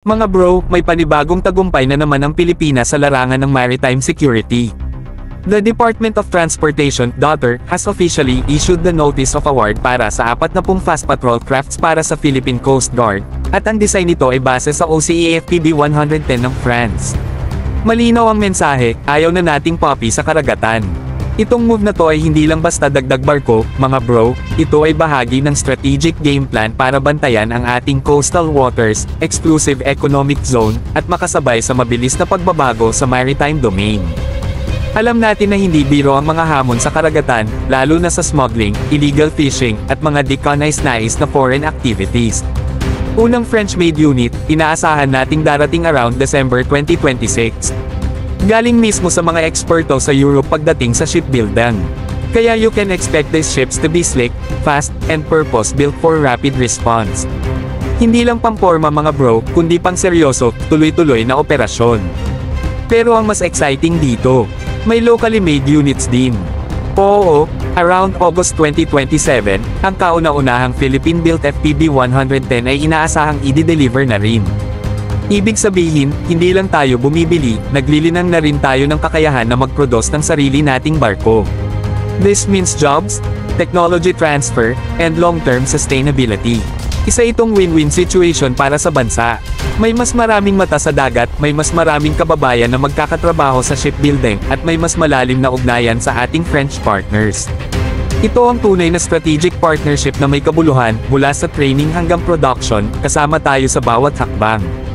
Mga bro, may panibagong tagumpay na naman ang Pilipinas sa larangan ng maritime security. The Department of Transportation, DOTR, has officially issued the Notice of Award para sa 40 fast patrol crafts para sa Philippine Coast Guard, at ang design nito ay base sa OCE-FPV 110 ng France. Malinaw ang mensahe, ayaw na nating poppy sa karagatan. Itong move na to ay hindi lang basta dagdag barko, mga bro, ito ay bahagi ng strategic game plan para bantayan ang ating coastal waters, exclusive economic zone, at makasabay sa mabilis na pagbabago sa maritime domain. Alam natin na hindi biro ang mga hamon sa karagatan, lalo na sa smuggling, illegal fishing, at mga decolonized na foreign activities. Unang French-made unit, inaasahan nating darating around December 2026. Galing mismo sa mga eksperto sa Europe pagdating sa shipbuilding. Kaya you can expect these ships to be slick, fast, and purpose-built for rapid response. Hindi lang pamporma mga bro, kundi pang seryoso, tuloy-tuloy na operasyon. Pero ang mas exciting dito, may locally made units din. Oo, around August 2027, ang kauna-unahang Philippine-built FPV 110 ay inaasahang i-deliver na rin. Ibig sabihin, hindi lang tayo bumibili, naglilinang na rin tayo ng kakayahan na mag-produce ng sarili nating barko. This means jobs, technology transfer, and long-term sustainability. Isa itong win-win situation para sa bansa. May mas maraming mata sa dagat, may mas maraming kababayan na magkakatrabaho sa shipbuilding, at may mas malalim na ugnayan sa ating French partners. Ito ang tunay na strategic partnership na may kabuluhan, mula sa training hanggang production, kasama tayo sa bawat hakbang.